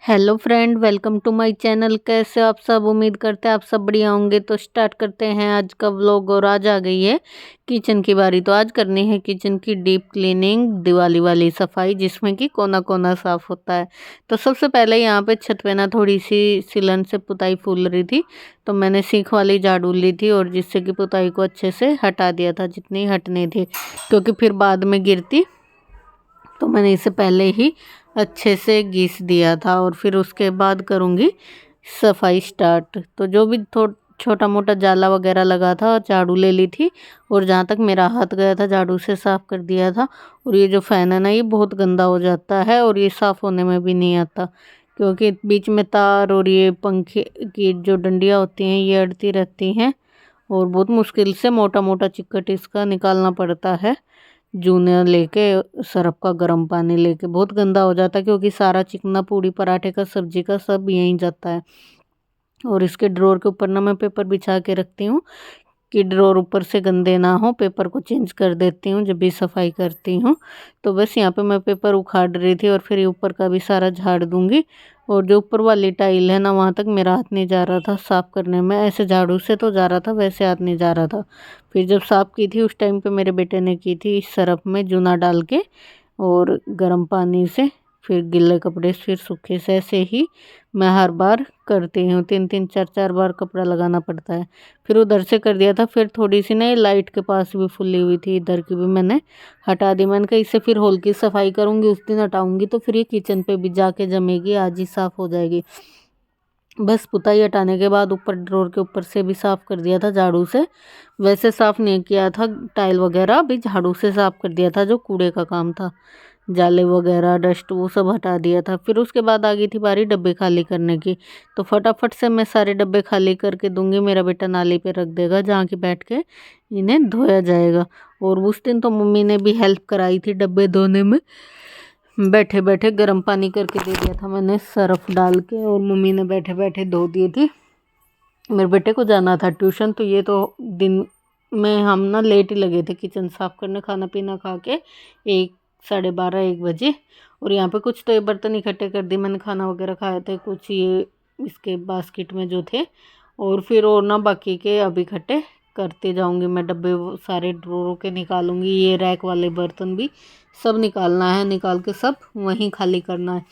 Hello friend, welcome to my channel. कैसे हो आप सब? उम्मीद करते हैं आप सब बढ़िया होंगे। तो स्टार्ट करते हैं आज का व्लॉग। और आज आ गई है किचन की बारी। तो आज करनी है किचन की डीप क्लीनिंग, दिवाली वाली सफाई, जिसमें कि कोना कोना साफ होता है। तो सबसे पहले यहाँ पे छत पे ना थोड़ी सी सीलन से पुताई फूल रही थी, तो मैंने सीख वाली झाड़ू ली थी और जिससे कि पुताई को अच्छे से हटा दिया था, जितनी हटनी थी, क्योंकि फिर बाद में गिरती। तो मैंने इसे पहले ही अच्छे से घिस दिया था और फिर उसके बाद करूँगी सफाई स्टार्ट। तो जो भी छोटा मोटा जाला वगैरह लगा था झाड़ू ले ली थी, और जहाँ तक मेरा हाथ गया था झाड़ू से साफ़ कर दिया था। और ये जो फ़ैन है ना, ये बहुत गंदा हो जाता है और ये साफ़ होने में भी नहीं आता, क्योंकि बीच में तार और ये पंखे की जो डंडियाँ होती हैं ये अड़ती रहती हैं, और बहुत मुश्किल से मोटा मोटा चिक्कट इसका निकालना पड़ता है। जूने लेके सरफ का गर्म पानी लेके बहुत गंदा हो जाता है, क्योंकि सारा चिकना पूड़ी पराठे का सब्जी का सब यहीं जाता है। और इसके ड्रॉर के ऊपर ना मैं पेपर बिछा के रखती हूँ कि ड्रॉर ऊपर से गंदे ना हो। पेपर को चेंज कर देती हूँ जब भी सफाई करती हूँ। तो बस यहाँ पे मैं पेपर उखाड़ रही थी और फिर ये ऊपर का भी सारा झाड़ दूंगी। और जो ऊपर वाली टाइल है ना, वहाँ तक मेरा हाथ नहीं जा रहा था साफ़ करने में। ऐसे झाड़ू से तो जा रहा था, वैसे हाथ नहीं जा रहा था। फिर जब साफ़ की थी उस टाइम पे मेरे बेटे ने की थी इस सरफ में चूना डाल के और गर्म पानी से, फिर गिले कपड़े से, फिर सूखे से। ऐसे ही मैं हर बार करती हूँ, 3-3 4-4 बार कपड़ा लगाना पड़ता है। फिर उधर से कर दिया था। फिर थोड़ी सी ना ये लाइट के पास भी फुली हुई थी, इधर की भी मैंने हटा दी। मैंने कहा इससे फिर हॉल की सफाई करूँगी, उस दिन हटाऊँगी तो फिर ये किचन पे भी जाके जमेगी, आज ही साफ़ हो जाएगी। बस पुताई हटाने के बाद ऊपर ड्रॉर के ऊपर से भी साफ़ कर दिया था झाड़ू से। वैसे साफ़ नहीं किया था, टाइल वगैरह भी झाड़ू से साफ़ कर दिया था, जो कूड़े का काम था, जाले वगैरह डस्ट वो सब हटा दिया था। फिर उसके बाद आ गई थी बारी डब्बे खाली करने की। तो फटाफट से मैं सारे डब्बे खाली करके दूंगी। मेरा बेटा नाली पे रख देगा, जहाँ की बैठ के इन्हें धोया जाएगा। और उस दिन तो मम्मी ने भी हेल्प कराई थी डब्बे धोने में। बैठे बैठे गर्म पानी करके दे दिया था मैंने सरफ डाल के, और मम्मी ने बैठे बैठे धो दिए थी। मेरे बेटे को जाना था ट्यूशन, तो ये तो दिन में हम ना लेट ही लगे थे किचन साफ़ करने, खाना पीना खा के 1, 12:30, 1 बजे। और यहाँ पे कुछ तो ये बर्तन इकट्ठे कर दिए मैंने, खाना वगैरह खाए थे कुछ ये इसके बास्केट में जो थे। और फिर और ना बाकी के अब इकट्ठे करते जाऊंगी मैं, डब्बे वो सारे ड्रोरों के निकालूंगी। ये रैक वाले बर्तन भी सब निकालना है, निकाल के सब वहीं खाली करना है।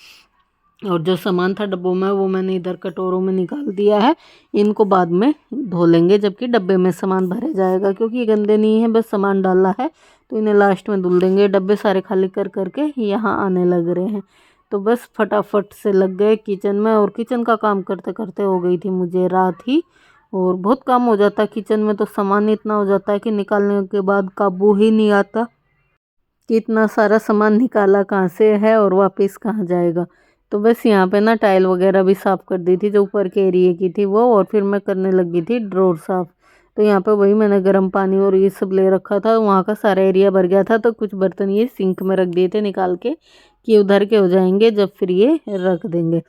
और जो सामान था डब्बों में वो मैंने इधर कटोरों में निकाल दिया है। इनको बाद में धो लेंगे जबकि डब्बे में सामान भरे जाएगा, क्योंकि ये गंदे नहीं है, बस सामान डाला है तो इन्हें लास्ट में धुल देंगे। डब्बे सारे खाली कर करके यहाँ आने लग रहे हैं। तो बस फटाफट से लग गए किचन में, और किचन का काम करते करते हो गई थी मुझे रात ही। और बहुत काम हो जाता है किचन में, तो सामान इतना हो जाता है कि निकालने के बाद काबू ही नहीं आता कि इतना सारा सामान निकाला कहाँ से है और वापस कहाँ जाएगा। तो बस यहाँ पे ना टाइल वगैरह भी साफ़ कर दी थी, जो ऊपर के एरिए की थी वो। और फिर मैं करने लगी थी ड्रॉर साफ़। तो यहाँ पे वही मैंने गर्म पानी और ये सब ले रखा था, वहाँ का सारा एरिया भर गया था। तो कुछ बर्तन ये सिंक में रख दिए थे निकाल के, कि उधर के हो जाएंगे जब फिर ये रख देंगे।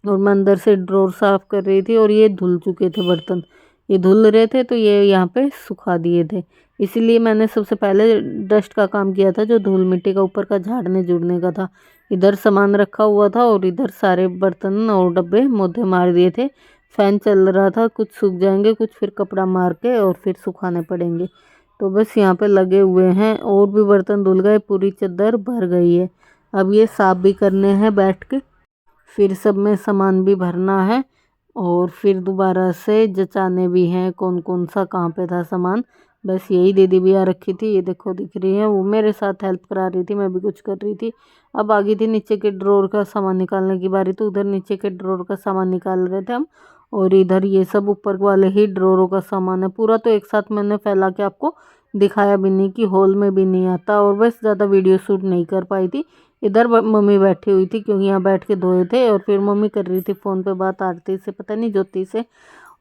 और मैं अंदर से ड्रॉर साफ़ कर रही थी, और ये धुल चुके थे बर्तन, ये धुल रहे थे तो ये यहाँ पे सुखा दिए थे। इसीलिए मैंने सबसे पहले डस्ट का काम किया था, जो धूल मिट्टी का ऊपर का झाड़ने जुड़ने का था। इधर सामान रखा हुआ था और इधर सारे बर्तन और डब्बे मोधे मार दिए थे। फैन चल रहा था, कुछ सूख जाएंगे, कुछ फिर कपड़ा मार के और फिर सुखाने पड़ेंगे। तो बस यहाँ पे लगे हुए हैं, और भी बर्तन धुल गए, पूरी चादर भर गई है। अब ये साफ भी करने हैं बैठ के, फिर सब में सामान भी भरना है, और फिर दोबारा से जचाने भी हैं कौन कौन सा कहाँ पे था सामान। बस यही दीदी भी आ रखी थी, ये देखो दिख रही है, वो मेरे साथ हेल्प करा रही थी, मैं भी कुछ कर रही थी। अब आ गई थी नीचे के ड्रॉर का सामान निकालने की बारी। तो उधर नीचे के ड्रॉर का सामान निकाल रहे थे हम, और इधर ये सब ऊपर वाले ही ड्रॉरों का सामान है। पूरा तो एक साथ मैंने फैला के आपको दिखाया भी नहीं, कि हॉल में भी नहीं आता, और बस ज़्यादा वीडियो शूट नहीं कर पाई थी। इधर मम्मी बैठी हुई थी, क्योंकि यहाँ बैठ के धोए थे, और फिर मम्मी कर रही थी फ़ोन पे बात आरती से, पता नहीं ज्योति से।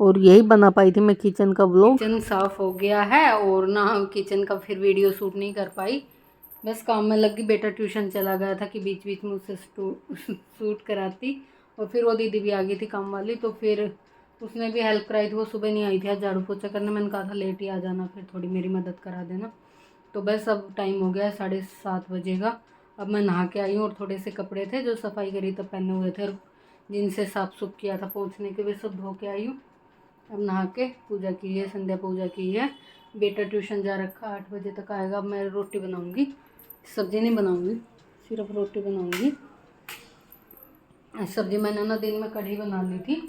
और यही बना पाई थी मैं किचन का व्लॉग। किचन साफ़ हो गया है, और ना किचन का फिर वीडियो शूट नहीं कर पाई, बस काम में लगी। बेटा ट्यूशन चला गया था कि बीच बीच में उससे शूट कराती। और फिर वो दीदी भी आ गई थी काम वाली, तो फिर उसने भी हेल्प कराई थी। वो सुबह नहीं आई थी आज झाड़ू पोछा करने, मैंने कहा था लेट ही आ जाना, फिर थोड़ी मेरी मदद करा देना। तो बस अब टाइम हो गया है 7:30 बजे का। अब मैं नहा के आई हूँ और थोड़े से कपड़े थे जो सफाई करी तब पहने हुए थे और जिनसे साफ सुफ किया था पहुँचने के, वे सब धो के आई हूँ। अब नहा के पूजा की है, संध्या पूजा की है। बेटा ट्यूशन जा रखा, 8 बजे तक आएगा। अब मैं रोटी बनाऊँगी, सब्ज़ी नहीं बनाऊँगी, सिर्फ रोटी बनाऊँगी। सब्ज़ी मैंने ना दिन में कढ़ी बना ली थी,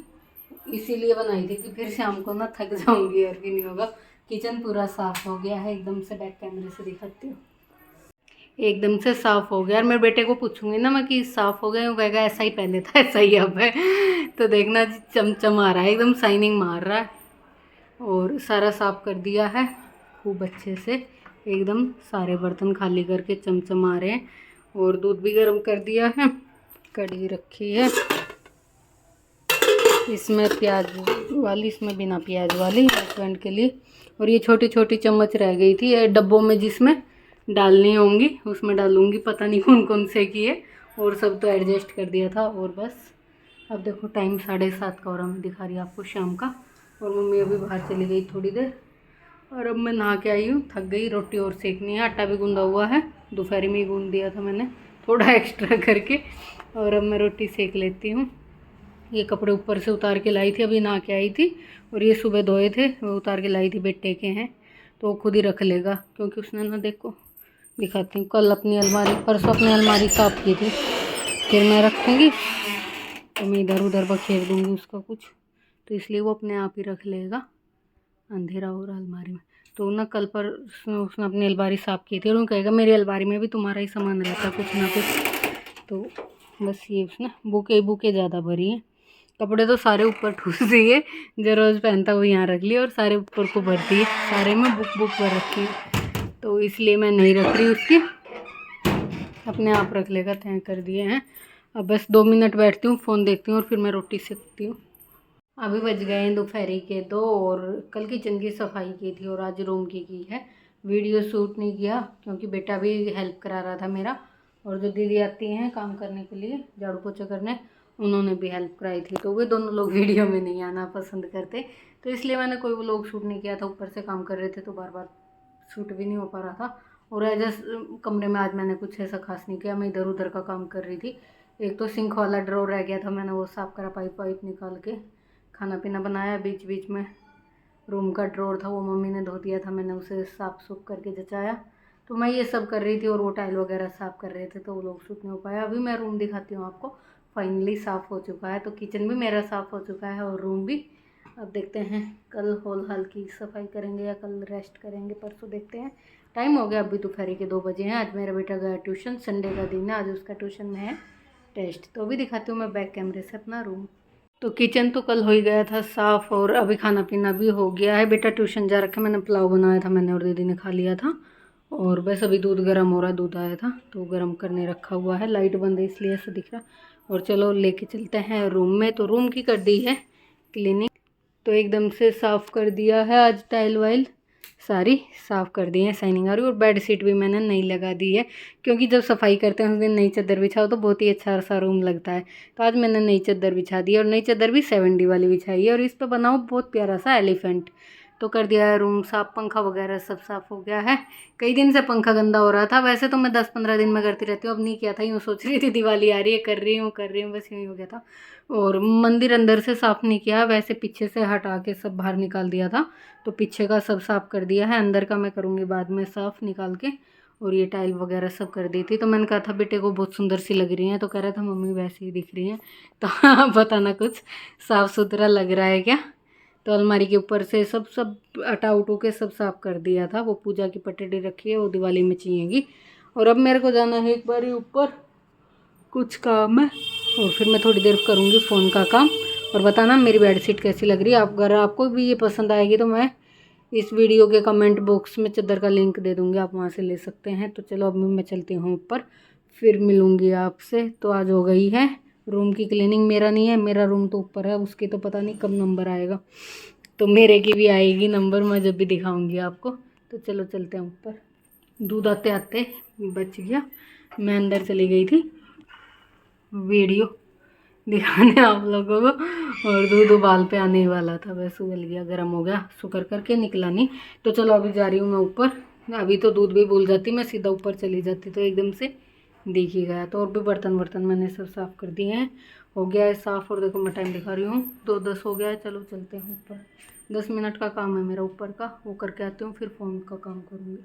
इसीलिए बनाई थी कि फिर शाम को ना थक जाऊँगी और भी नहीं होगा। किचन पूरा साफ़ हो गया है, एकदम से बैक कैमरे से दिखाती हूँ। एकदम से साफ़ हो गया और मेरे बेटे को पूछूंगी ना मैं कि साफ़ हो गया, वो कहेगा ऐसा ही पहले था ऐसा ही अब है। तो देखना चमचम आ रहा है, एकदम शाइनिंग मार रहा है। और सारा साफ़ कर दिया है खूब अच्छे से, एकदम सारे बर्तन खाली करके चमचम आ रहे हैं। और दूध भी गर्म कर दिया है, कढ़ी रखी है, इसमें प्याज वाली, इसमें बिना प्याज वाली हस्बैंड के लिए। और ये छोटी छोटी चम्मच रह गई थी ये डब्बों में जिसमें डालनी होंगी, उसमें डालूंगी, पता नहीं कौन कौन से की है। और सब तो एडजस्ट कर दिया था। और बस अब देखो टाइम 7:30 का, और मैं दिखा रही आपको शाम का। और मम्मी अभी बाहर चली गई थोड़ी देर। और अब मैं नहा के आई हूँ, थक गई। रोटी और सेकनी है, आटा भी गूंदा हुआ है, दोपहर में ही गूंद दिया था मैंने थोड़ा एक्स्ट्रा करके। और अब मैं रोटी सेक लेती हूँ। ये कपड़े ऊपर से उतार के लाई थी, अभी नहा के आई थी। और ये सुबह धोए थे, वो उतार के लाई थी, बेटे के हैं तो वो खुद ही रख लेगा, क्योंकि उसने ना, देखो दिखाती हूँ, कल अपनी अलमारी, परसों अपनी अलमारी साफ़ की थी, फिर मैं रखूँगी तो मैं इधर उधर बखेर दूँगी उसका कुछ, तो इसलिए वो अपने आप ही रख लेगा। अंधेरा हो रहा अलमारी में, तो ना कल पर उसने अपनी अलमारी साफ़ की थी और वो कहेगा मेरी अलमारी में भी तुम्हारा ही सामान रहता कुछ ना कुछ। तो बस ये उसने बुके बुके ज़्यादा भरी हैं। कपड़े तो सारे ऊपर ठूस दिए, जो रोज़ पहनता वो यहाँ रख लिया और सारे ऊपर को भर दिए, सारे में बुक बुक भर रखी है, तो इसलिए मैं नहीं रख रही उसकी, अपने आप रख लेगा, तय कर दिए हैं। अब बस 2 मिनट बैठती हूँ, फ़ोन देखती हूँ और फिर मैं रोटी सेकती हूँ। अभी बज गए हैं दोपहर के 2 और कल किचन की सफाई की थी और आज रूम की है। वीडियो शूट नहीं किया क्योंकि बेटा भी हेल्प करा रहा था मेरा, और जो दीदी आती हैं काम करने के लिए, झाड़ू पोछा करने, उन्होंने भी हेल्प कराई थी, तो वे दोनों लोग वीडियो में नहीं आना पसंद करते, तो इसलिए मैंने कोई व्लॉग शूट नहीं किया था। ऊपर से काम कर रहे थे तो बार बार शूट भी नहीं हो पा रहा था। और एज कमरे में आज मैंने कुछ ऐसा खास नहीं किया, मैं इधर उधर का काम कर रही थी। एक तो सिंक वाला ड्रॉर रह गया था, मैंने वो साफ़ करा, पाइप वाइप निकाल के खाना पीना बनाया। बीच बीच में रूम का ड्रॉर था वो मम्मी ने धो दिया था, मैंने उसे साफ़ सुफ करके जचाया। तो मैं ये सब कर रही थी और वो टाइल वगैरह साफ़ कर रहे थे, तो वो लोग शूट नहीं हो पाया। अभी मैं रूम दिखाती हूँ आपको, फाइनली साफ़ हो चुका है, तो किचन भी मेरा साफ़ हो चुका है और रूम भी। अब देखते हैं कल हॉल हाल की सफाई करेंगे या कल रेस्ट करेंगे, परसों देखते हैं। टाइम हो गया, अभी दोपहर के 2 बजे हैं। आज मेरा बेटा गया ट्यूशन, संडे का दिन है, आज उसका ट्यूशन में है टेस्ट। तो अभी दिखाती हूँ मैं बैक कैमरे से अपना रूम। तो किचन तो कल हो ही गया था साफ़ और अभी खाना पीना भी हो गया है। बेटा ट्यूशन जा रखा, मैंने पुलाव बनाया था, मैंने और दीदी ने खा लिया था। और बस अभी दूध गर्म हो रहा है, दूध आया था तो गर्म करने रखा हुआ है, लाइट बंद है इसलिए ऐसा दिख रहा। और चलो लेके चलते हैं रूम में। तो रूम की कर दी है क्लीनिंग, तो एकदम से साफ़ कर दिया है, आज टाइल वाइल सारी साफ़ कर दी है, शाइनिंग आ रही है। और बेड शीट भी मैंने नई लगा दी है, क्योंकि जब सफाई करते हैं उस दिन नई चादर बिछाओ तो बहुत ही अच्छा सा रूम लगता है। तो आज मैंने नई चादर बिछा दी है, और नई चादर भी 7D वाली बिछाई है, और इस पर बनाओ बहुत प्यारा सा एलिफेंट। तो कर दिया है रूम साफ़, पंखा वगैरह सब साफ़ हो गया है। कई दिन से पंखा गंदा हो रहा था, वैसे तो मैं 10-15 दिन में करती रहती हूँ, अब नहीं किया था, यूँ सोच रही थी दिवाली आ रही है, कर रही हूँ, बस यूँ ही हो गया था। और मंदिर अंदर से साफ़ नहीं किया, वैसे पीछे से हटा के सब बाहर निकाल दिया था, तो पीछे का सब साफ़ कर दिया है, अंदर का मैं करूँगी बाद में साफ़ निकाल के। और ये टाइल वगैरह सब कर दी थी। तो मैंने कहा था बेटे को बहुत सुंदर सी लग रही हैं, तो कह रहा था मम्मी वैसे ही दिख रही हैं। तो हाँ बताना कुछ साफ़ सुथरा लग रहा है क्या। तो अलमारी के ऊपर से सब हटा उटू के सब साफ़ कर दिया था। वो पूजा की पटड़ी रखी है, वो दिवाली में चाहिएगी। और अब मेरे को जाना है एक बार ऊपर, कुछ काम है, और फिर मैं थोड़ी देर करूँगी फ़ोन का काम। और बताना मेरी बेडशीट कैसी लग रही है। आप अगर आपको भी ये पसंद आएगी तो मैं इस वीडियो के कमेंट बॉक्स में चादर का लिंक दे दूँगी, आप वहाँ से ले सकते हैं। तो चलो अब मैं चलती हूँ ऊपर, फिर मिलूँगी आपसे। तो आज हो गई है रूम की क्लीनिंग, मेरा नहीं है, मेरा रूम तो ऊपर है, उसकी तो पता नहीं कब नंबर आएगा, तो मेरे की भी आएगी नंबर, मैं जब भी दिखाऊँगी आपको। तो चलो चलते हैं ऊपर। दूध आते आते बच गया, मैं अंदर चली गई थी वीडियो दिखाने आप लोगों को, और दूध उबाल पे आने ही वाला था, बस उबल गया, गर्म हो गया, शुक्र करके निकला नहीं। तो चलो अभी जा रही हूँ मैं ऊपर। अभी तो दूध भी भूल जाती, मैं सीधा ऊपर चली जाती तो एकदम से दिख ही गया। तो और भी बर्तन वर्तन मैंने सब साफ़ कर दिए हैं, हो गया है साफ़। और देखो मैं टाइम दिखा रही हूँ 2:10 हो गया है। चलो चलते हैं ऊपर, 10 मिनट का काम है मेरा ऊपर का, वो करके आती हूँ, फिर फ़ोन का काम करूँगी।